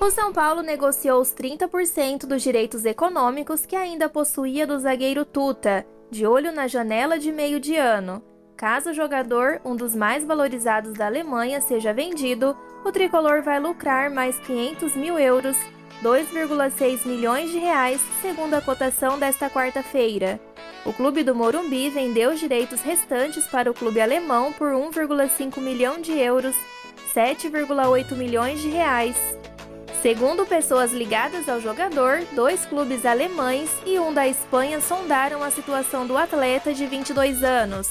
O São Paulo negociou os 30% dos direitos econômicos que ainda possuía do zagueiro Tuta, de olho na janela de meio de ano. Caso o jogador, um dos mais valorizados da Alemanha, seja vendido, o tricolor vai lucrar mais 500 mil euros, 2,6 milhões de reais, segundo a cotação desta quarta-feira. O clube do Morumbi vendeu os direitos restantes para o clube alemão por 1,5 milhão de euros, 7,8 milhões de reais. Segundo pessoas ligadas ao jogador, 2 clubes alemães e um da Espanha sondaram a situação do atleta de 22 anos.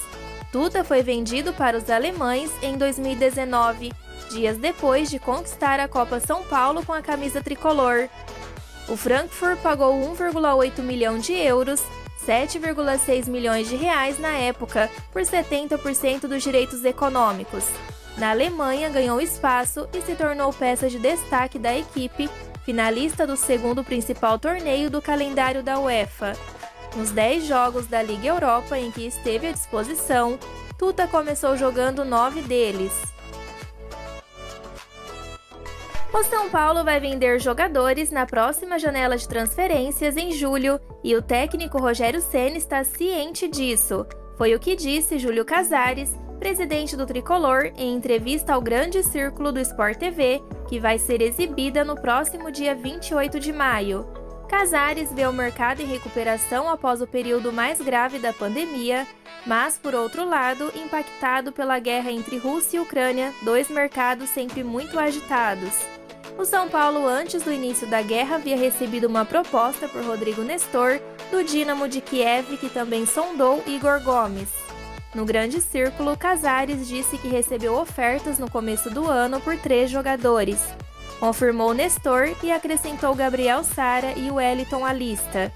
Tuta foi vendido para os alemães em 2019, dias depois de conquistar a Copa São Paulo com a camisa tricolor. O Frankfurt pagou 1,8 milhão de euros, 7,6 milhões de reais na época, por 70% dos direitos econômicos. Na Alemanha, ganhou espaço e se tornou peça de destaque da equipe, finalista do segundo principal torneio do calendário da UEFA. Nos 10 jogos da Liga Europa em que esteve à disposição, Tuta começou jogando 9 deles. O São Paulo vai vender jogadores na próxima janela de transferências em julho e o técnico Rogério Ceni está ciente disso. Foi o que disse Júlio Casares, presidente do Tricolor, em entrevista ao Grande Círculo do Sport TV, que vai ser exibida no próximo dia 28 de maio. Casares vê o mercado em recuperação após o período mais grave da pandemia, mas, por outro lado, impactado pela guerra entre Rússia e Ucrânia, 2 mercados sempre muito agitados. O São Paulo, antes do início da guerra, havia recebido uma proposta por Rodrigo Nestor, do Dínamo de Kiev, que também sondou Igor Gomes. No Grande Círculo, Casares disse que recebeu ofertas no começo do ano por 3 jogadores. Confirmou Nestor e acrescentou Gabriel Sara e Wellington à lista.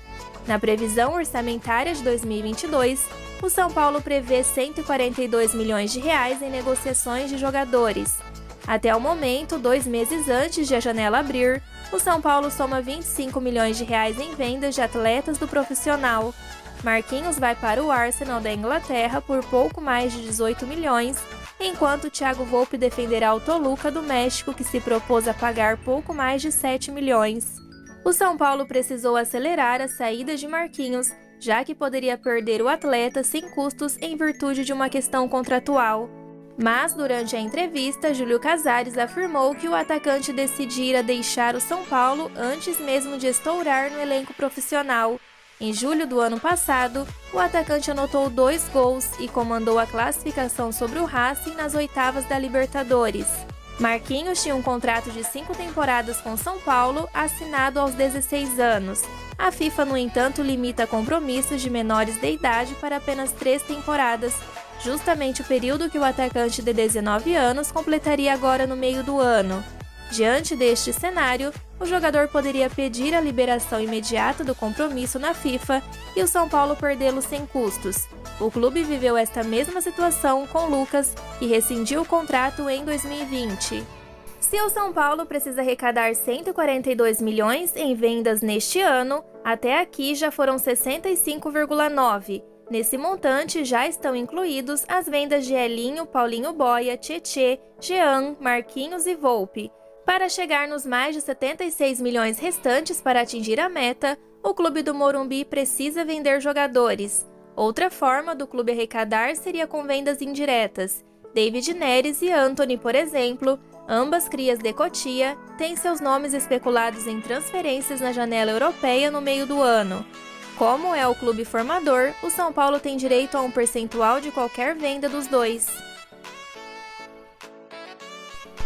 Na previsão orçamentária de 2022, o São Paulo prevê 142 milhões de reais em negociações de jogadores. Até o momento, 2 meses antes de a janela abrir, o São Paulo soma 25 milhões de reais em vendas de atletas do profissional. Marquinhos vai para o Arsenal da Inglaterra por pouco mais de 18 milhões, enquanto Thiago Volpi defenderá o Toluca do México, que se propôs a pagar pouco mais de 7 milhões. O São Paulo precisou acelerar a saída de Marquinhos, já que poderia perder o atleta sem custos em virtude de uma questão contratual. Mas, durante a entrevista, Júlio Casares afirmou que o atacante decidira deixar o São Paulo antes mesmo de estourar no elenco profissional. Em julho do ano passado, o atacante anotou 2 gols e comandou a classificação sobre o Racing nas oitavas da Libertadores. Marquinhos tinha um contrato de 5 temporadas com São Paulo, assinado aos 16 anos. A FIFA, no entanto, limita compromissos de menores de idade para apenas 3 temporadas, justamente o período que o atacante de 19 anos completaria agora no meio do ano. Diante deste cenário, o jogador poderia pedir a liberação imediata do compromisso na FIFA e o São Paulo perdê-lo sem custos. O clube viveu esta mesma situação com Lucas, que rescindiu o contrato em 2020. Se o São Paulo precisa arrecadar 142 milhões em vendas neste ano, até aqui já foram 65,9. Nesse montante já estão incluídos as vendas de Elinho, Paulinho Boia, Tietê, Jean, Marquinhos e Volpi. Para chegar nos mais de 76 milhões restantes para atingir a meta, o clube do Morumbi precisa vender jogadores. Outra forma do clube arrecadar seria com vendas indiretas. David Neres e Antony, por exemplo, ambas crias de Cotia, têm seus nomes especulados em transferências na janela europeia no meio do ano. Como é o clube formador, o São Paulo tem direito a um percentual de qualquer venda dos dois.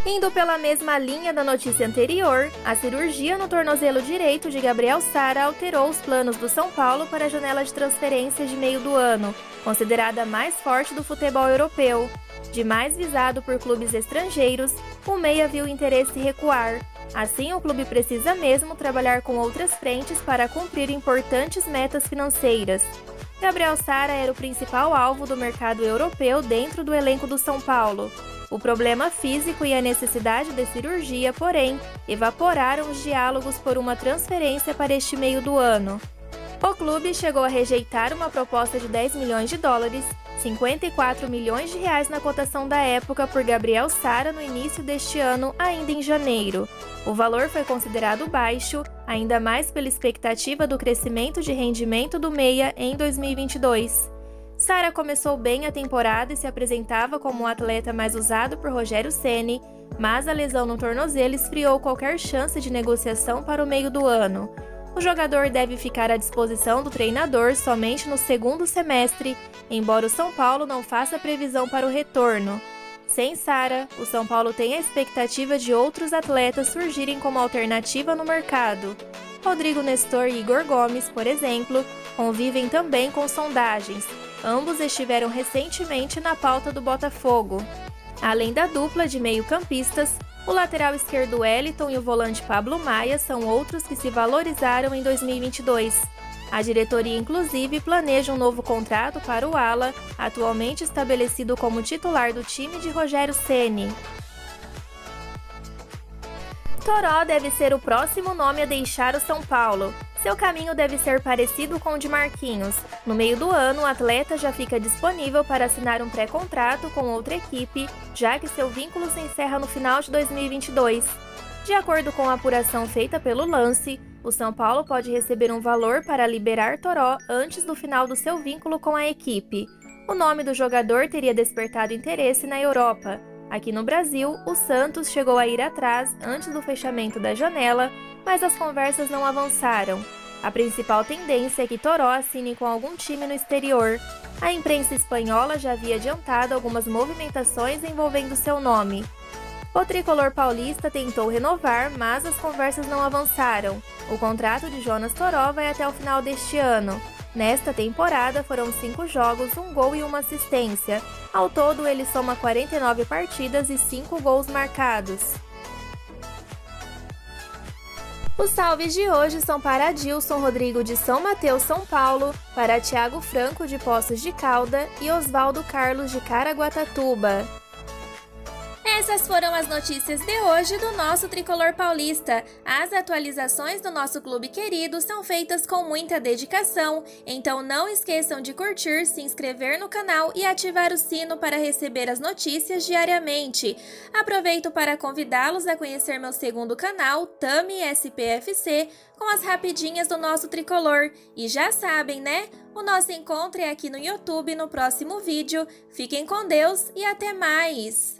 Indo pela mesma linha da notícia anterior, a cirurgia no tornozelo direito de Gabriel Sara alterou os planos do São Paulo para a janela de transferências de meio do ano, considerada a mais forte do futebol europeu. De mais visado por clubes estrangeiros, o meia viu o interesse recuar. Assim, o clube precisa mesmo trabalhar com outras frentes para cumprir importantes metas financeiras. Gabriel Sara era o principal alvo do mercado europeu dentro do elenco do São Paulo. O problema físico e a necessidade de cirurgia, porém, evaporaram os diálogos por uma transferência para este meio do ano. O clube chegou a rejeitar uma proposta de 10 milhões de dólares, 54 milhões de reais na cotação da época por Gabriel Sara no início deste ano, ainda em janeiro. O valor foi considerado baixo, ainda mais pela expectativa do crescimento de rendimento do meia em 2022. Sara começou bem a temporada e se apresentava como o atleta mais usado por Rogério Ceni, mas a lesão no tornozelo esfriou qualquer chance de negociação para o meio do ano. O jogador deve ficar à disposição do treinador somente no segundo semestre, embora o São Paulo não faça previsão para o retorno. Sem Sara, o São Paulo tem a expectativa de outros atletas surgirem como alternativa no mercado. Rodrigo Nestor e Igor Gomes, por exemplo, convivem também com sondagens. Ambos estiveram recentemente na pauta do Botafogo. Além da dupla de meio-campistas, o lateral esquerdo Wellington e o volante Pablo Maia são outros que se valorizaram em 2022. A diretoria, inclusive, planeja um novo contrato para o ala, atualmente estabelecido como titular do time de Rogério Ceni. Toró deve ser o próximo nome a deixar o São Paulo. Seu caminho deve ser parecido com o de Marquinhos. No meio do ano, o atleta já fica disponível para assinar um pré-contrato com outra equipe, já que seu vínculo se encerra no final de 2022. De acordo com a apuração feita pelo Lance, o São Paulo pode receber um valor para liberar Toró antes do final do seu vínculo com a equipe. O nome do jogador teria despertado interesse na Europa. Aqui no Brasil, o Santos chegou a ir atrás antes do fechamento da janela, mas as conversas não avançaram. A principal tendência é que Toró assine com algum time no exterior. A imprensa espanhola já havia adiantado algumas movimentações envolvendo seu nome. O tricolor paulista tentou renovar, mas as conversas não avançaram. O contrato de Jonas Toró vai até o final deste ano. Nesta temporada foram 5 jogos, 1 gol e 1 assistência. Ao todo, ele soma 49 partidas e 5 gols marcados. Os salves de hoje são para Adilson Rodrigo de São Mateus, São Paulo, para Thiago Franco de Poços de Calda e Oswaldo Carlos de Caraguatatuba. Essas foram as notícias de hoje do nosso Tricolor Paulista. As atualizações do nosso clube querido são feitas com muita dedicação, então não esqueçam de curtir, se inscrever no canal e ativar o sino para receber as notícias diariamente. Aproveito para convidá-los a conhecer meu segundo canal, Tami SPFC, com as rapidinhas do nosso Tricolor. E já sabem, né? O nosso encontro é aqui no YouTube no próximo vídeo. Fiquem com Deus e até mais!